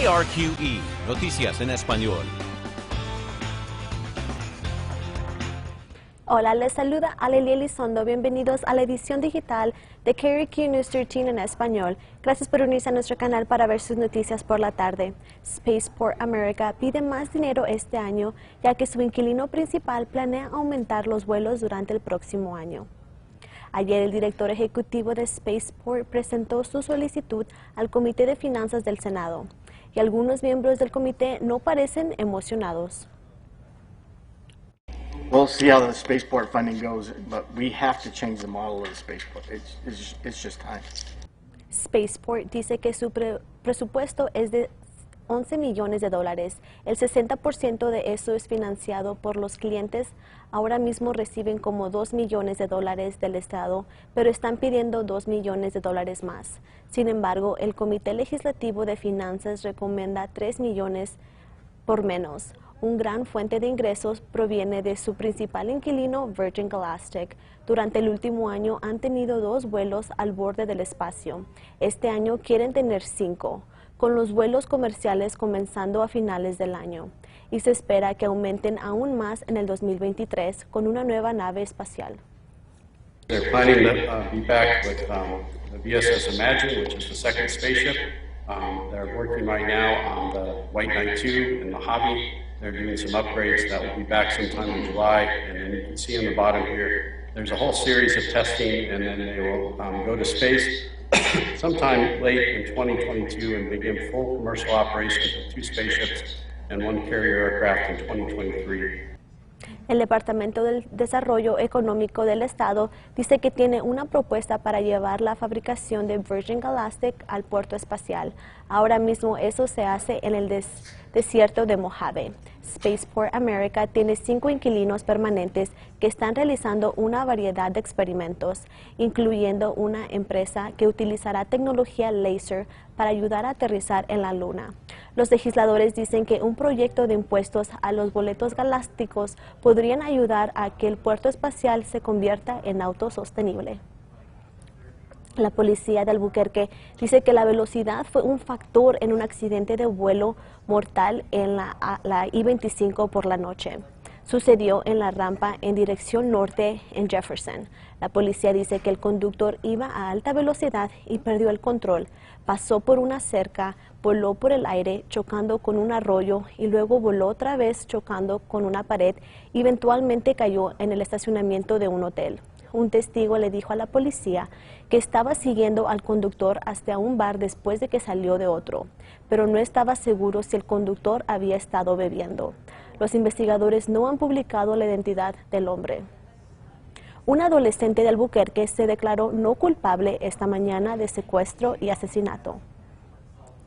KRQE, Noticias en Español. Hola, les saluda Alelia Elizondo. Bienvenidos a la edición digital de KRQ News 13 en español. Gracias por unirse a nuestro canal para ver sus noticias por la tarde. Spaceport America pide más dinero este año, ya que su inquilino principal planea aumentar los vuelos durante el próximo año. Ayer el director ejecutivo de Spaceport presentó su solicitud al Comité de Finanzas del Senado, y algunos miembros del comité no parecen emocionados. We'll see how the spaceport funding goes, but we have to change the model of the spaceport. It's just time. Spaceport dice que su presupuesto es de $11 millones. El 60% de eso es financiado por los clientes. Ahora mismo reciben como $2 millones del Estado, pero están pidiendo $2 millones más. Sin embargo, el Comité Legislativo de Finanzas recomienda $3 millones por menos. Un gran fuente de ingresos proviene de su principal inquilino, Virgin Galactic. Durante el último año han tenido 2 vuelos al borde del espacio. Este año quieren tener 5, con los vuelos comerciales comenzando a finales del año. Y se espera que aumenten aún más en el 2023 con una nueva nave espacial. They're planning to be back with the VSS Imagine, which is the second spaceship. They're working right now on the White Knight 2 and the Hobby. They're doing some upgrades that will be back sometime in July, and then you can see on the bottom here, there's a whole series of testing, and then they will go to space sometime late in 2022 and begin full commercial operations with 2 spaceships and 1 carrier aircraft in 2023. El Departamento del Desarrollo Económico del Estado dice que tiene una propuesta para llevar la fabricación de Virgin Galactic al puerto espacial. Ahora mismo eso se hace en el desierto de Mojave. Spaceport America tiene 5 inquilinos permanentes que están realizando una variedad de experimentos, incluyendo una empresa que utilizará tecnología láser para ayudar a aterrizar en la Luna. Los legisladores dicen que un proyecto de impuestos a los boletos galácticos podrían ayudar a que el puerto espacial se convierta en autosostenible. La policía de Albuquerque dice que la velocidad fue un factor en un accidente de vuelo mortal en la I-25 por la noche. Sucedió en la rampa en dirección norte en Jefferson. La policía dice que el conductor iba a alta velocidad y perdió el control. Pasó por una cerca, voló por el aire chocando con un arroyo y luego voló otra vez chocando con una pared y eventualmente cayó en el estacionamiento de un hotel. Un testigo le dijo a la policía que estaba siguiendo al conductor hasta un bar después de que salió de otro, pero no estaba seguro si el conductor había estado bebiendo. Los investigadores no han publicado la identidad del hombre. Un adolescente de Albuquerque se declaró no culpable esta mañana de secuestro y asesinato.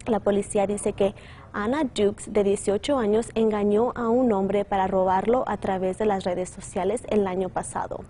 La policía dice que Anna Dukes, de 18 años, engañó a un hombre para robarlo a través de las redes sociales el año pasado.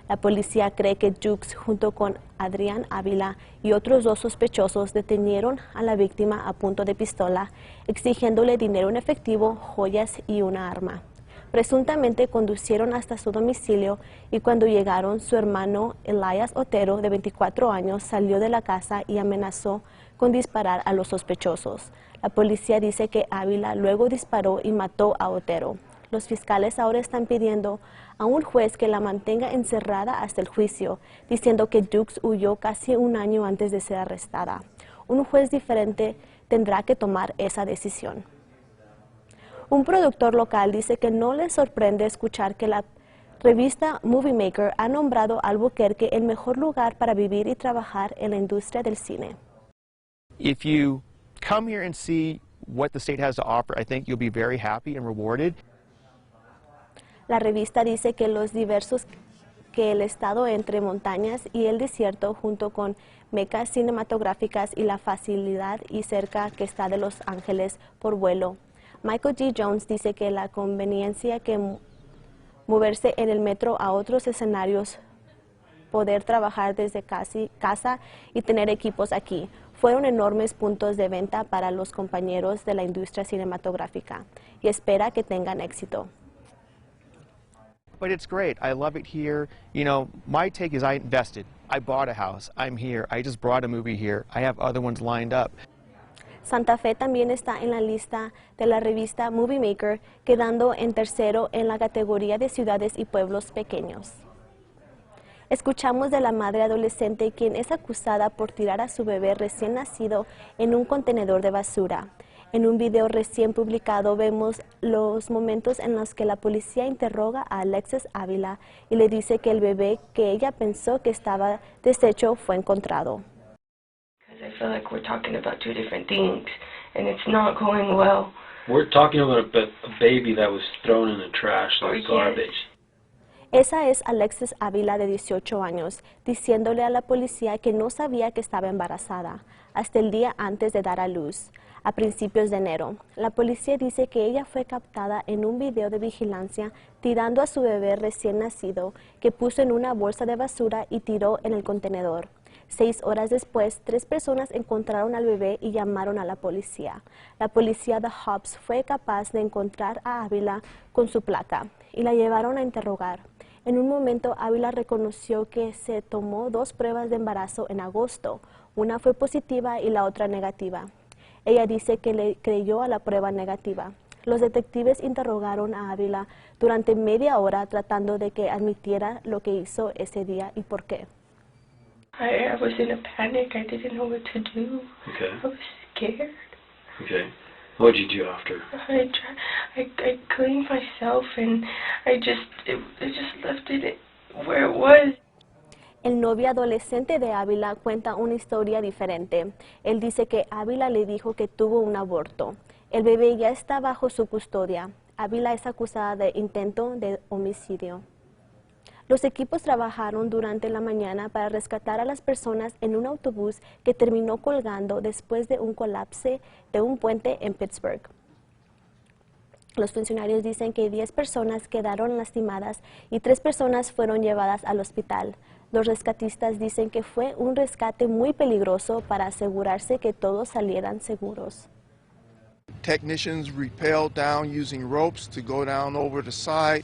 La policía cree que Dukes, junto con Adrián Ávila y otros 2 sospechosos, detenieron a la víctima a punto de pistola, exigiéndole dinero en efectivo, joyas y una arma. Presuntamente conducieron hasta su domicilio y cuando llegaron, su hermano Elias Otero, de 24 años, salió de la casa y amenazó con disparar a los sospechosos. La policía dice que Ávila luego disparó y mató a Otero. Los fiscales ahora están pidiendo a un juez que la mantenga encerrada hasta el juicio, diciendo que Dukes huyó casi un año antes de ser arrestada. Un juez diferente tendrá que tomar esa decisión. Un productor local dice que no le sorprende escuchar que la revista Movie Maker ha nombrado Albuquerque el mejor lugar para vivir y trabajar en la industria del cine. If you come here and see what the state has to offer, I think you'll be very happy and rewarded. La revista dice que los diversos que el estado entre montañas y el desierto, junto con mecas cinematográficas y la facilidad y cerca que está de Los Ángeles por vuelo. Michael G. Jones dice que la conveniencia que moverse en el metro a otros escenarios, poder trabajar desde casa y tener equipos aquí fueron enormes puntos de venta para los compañeros de la industria cinematográfica y espera que tengan éxito. But it's great. I love it here. You know, my take is I invested. I bought a house. I'm here. I just brought a movie here. I have other ones lined up. Santa Fe también está en la lista de la revista Movie Maker, quedando en tercero en la categoría de ciudades y pueblos pequeños. Escuchamos de la madre adolescente quien es acusada por tirar a su bebé recién nacido en un contenedor de basura. En un video recién publicado vemos los momentos en los que la policía interroga a Alexis Ávila y le dice que el bebé que ella pensó que estaba deshecho fue encontrado. I feel like we're talking about two different things, and it's not going well. We're talking about a baby that was thrown in the trash like garbage. Esa es Alexis Ávila, de 18 años, diciéndole a la policía que no sabía que estaba embarazada hasta el día antes de dar a luz, a principios de enero. La policía dice que ella fue captada en un video de vigilancia tirando a su bebé recién nacido que puso en una bolsa de basura y tiró en el contenedor. 6 horas después, 3 personas encontraron al bebé y llamaron a la policía. La policía de Hobbs fue capaz de encontrar a Ávila con su placa y la llevaron a interrogar. En un momento, Ávila reconoció que se tomó 2 pruebas de embarazo en agosto. Una fue positiva y la otra negativa. Ella dice que le creyó a la prueba negativa. Los detectives interrogaron a Ávila durante media hora tratando de que admitiera lo que hizo ese día y por qué. I was in a panic. I didn't know what to do. Okay. I was scared. Okay. What did you do after? I cleaned myself, and I just left it where it was. El novio adolescente de Ávila cuenta una historia diferente. Él dice que Ávila le dijo que tuvo un aborto. El bebé ya está bajo su custodia. Ávila es acusada de intento de homicidio. Los equipos trabajaron durante la mañana para rescatar a las personas en un autobús que terminó colgando después de un colapso de un puente en Pittsburgh. Los funcionarios dicen que 10 personas quedaron lastimadas y 3 personas fueron llevadas al hospital. Los rescatistas dicen que fue un rescate muy peligroso para asegurarse que todos salieran seguros. Technicians rappelled down using ropes to go down over the side.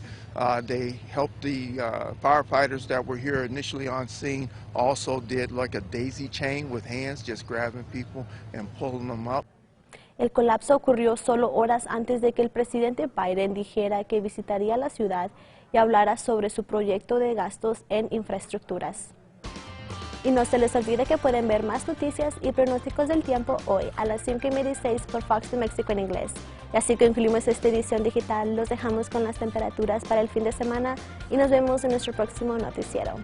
They helped the firefighters that were here initially on scene, also did like a daisy chain with hands, just grabbing people and pulling them up. El colapso ocurrió solo horas antes de que el presidente Biden dijera que visitaría la ciudad y hablara sobre su proyecto de gastos en infraestructuras. Y no se les olvide que pueden ver más noticias y pronósticos del tiempo hoy a las 5:06 por Fox de México en inglés. Y así concluimos esta edición digital. Los dejamos con las temperaturas para el fin de semana y nos vemos en nuestro próximo noticiero.